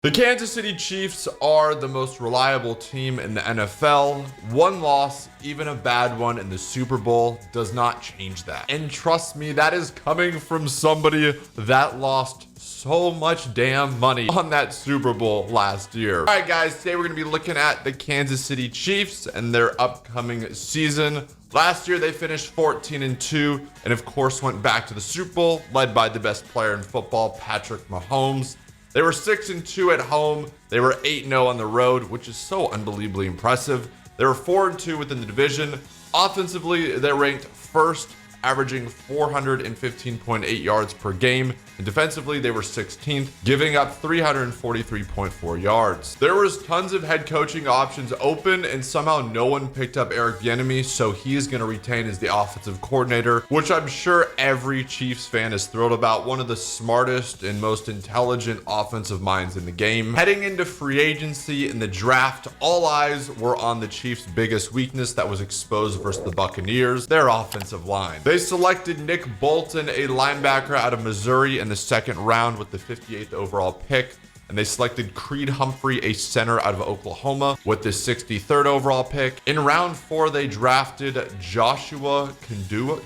The Kansas City Chiefs are the most reliable team in the NFL. One loss, even a bad one in the Super Bowl, does not change that. And trust me, that is coming from somebody that lost so much damn money on that Super Bowl last year. All right, guys, today we're going to be looking at the Kansas City Chiefs and their upcoming season. Last year, they finished 14-2 and, of course, went back to the Super Bowl, led by the best player in football, Patrick Mahomes. They were 6-2 at home. They were 8-0 on the road, which is so unbelievably impressive. They were 4-2 within the division. Offensively, they ranked first, averaging 415.8 yards per game. And defensively, they were 16th, giving up 343.4 yards. There was tons of head coaching options open, and somehow no one picked up Eric Bieniemy, so he is going to retain as the offensive coordinator, which I'm sure every Chiefs fan is thrilled about. One of the smartest and most intelligent offensive minds in the game. Heading into free agency and the draft, all eyes were on the Chiefs' biggest weakness that was exposed versus the Buccaneers, their offensive line. They selected Nick Bolton, a linebacker out of Missouri, in the second round with the 58th overall pick. And they selected Creed Humphrey, a center out of Oklahoma, with the 63rd overall pick. In round 4, they drafted Joshua Kandua,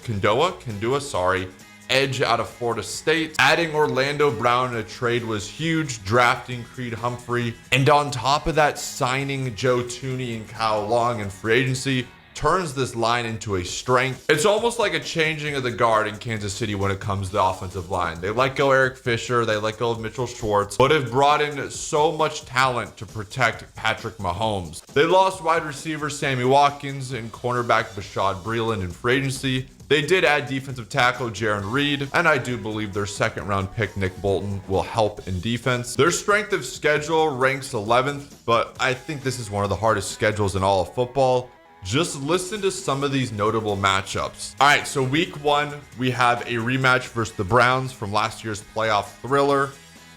edge out of Florida State. Adding Orlando Brown in a trade was huge, drafting Creed Humphrey. And on top of that, signing Joe Thuney and Kyle Long in free agency turns this line into a strength. It's almost like a changing of the guard in Kansas City when it comes to the offensive line. They let go Eric Fisher, they let go of Mitchell Schwartz, but have brought in so much talent to protect Patrick Mahomes. They lost wide receiver Sammy Watkins and cornerback Bashaud Breeland in free agency. They did add defensive tackle Jaron Reed, and I do believe their second round pick Nick Bolton will help in defense. Their strength of schedule ranks 11th, but I think this is one of the hardest schedules in all of football. Just listen to some of these notable matchups. All right, so week 1, we have a rematch versus the Browns from last year's playoff thriller.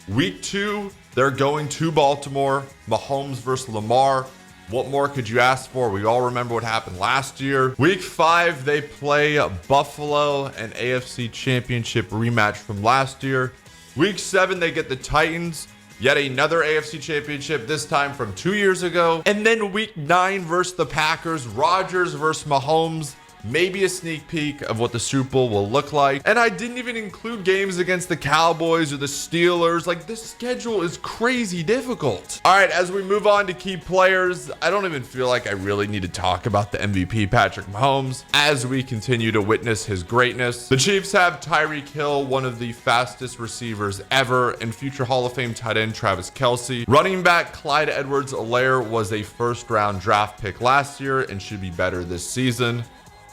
Week 2, they're going to Baltimore, Mahomes versus Lamar. What more could you ask for? We all remember what happened last year. Week 5, they play Buffalo, an AFC Championship rematch from last year. Week 7, they get the Titans. Yet another AFC Championship, this time from 2 years ago. And then week 9 versus the Packers, Rodgers versus Mahomes. Maybe a sneak peek of what the Super Bowl will look like. And I didn't even include games against the Cowboys or the Steelers. Like, this schedule is crazy difficult. All right, as we move on to key players, I don't even feel like I really need to talk about the MVP, Patrick Mahomes, as we continue to witness his greatness. The Chiefs have Tyreek Hill, one of the fastest receivers ever, and future Hall of Fame tight end Travis Kelce. Running back Clyde Edwards-Helaire was a first-round draft pick last year and should be better this season.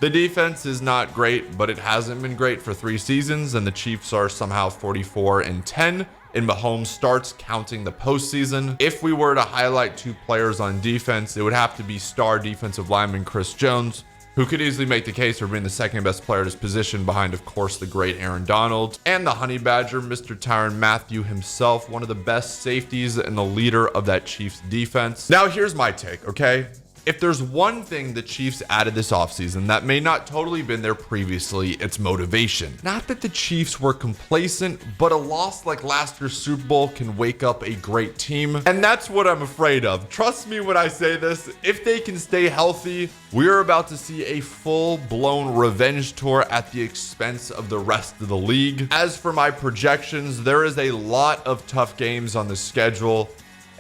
The defense is not great, but it hasn't been great for 3 seasons, and the Chiefs are somehow 44-10 in Mahomes starts, counting the postseason. If we were to highlight 2 players on defense, it would have to be star defensive lineman Chris Jones, who could easily make the case for being the second best player at his position behind, of course, the great Aaron Donald, and the Honey Badger, Mr. Tyrann Mathieu himself, one of the best safeties and the leader of that Chiefs defense. Now, here's my take, okay? If there's one thing the Chiefs added this offseason that may not totally been there previously, it's motivation. Not that the Chiefs were complacent, but a loss like last year's Super Bowl can wake up a great team. And that's what I'm afraid of. Trust me when I say this, if they can stay healthy, we're about to see a full-blown revenge tour at the expense of the rest of the league. As for my projections, there is a lot of tough games on the schedule.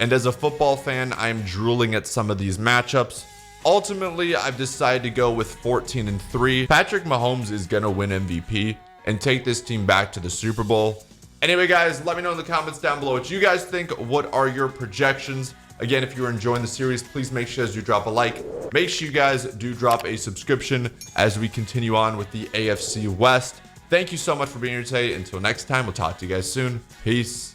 And as a football fan, I'm drooling at some of these matchups. Ultimately, I've decided to go with 14-3. Patrick Mahomes is going to win MVP and take this team back to the Super Bowl. Anyway, guys, let me know in the comments down below what you guys think. What are your projections? Again, if you're enjoying the series, please make sure you drop a like. Make sure you guys do drop a subscription as we continue on with the AFC West. Thank you so much for being here today. Until next time, we'll talk to you guys soon. Peace.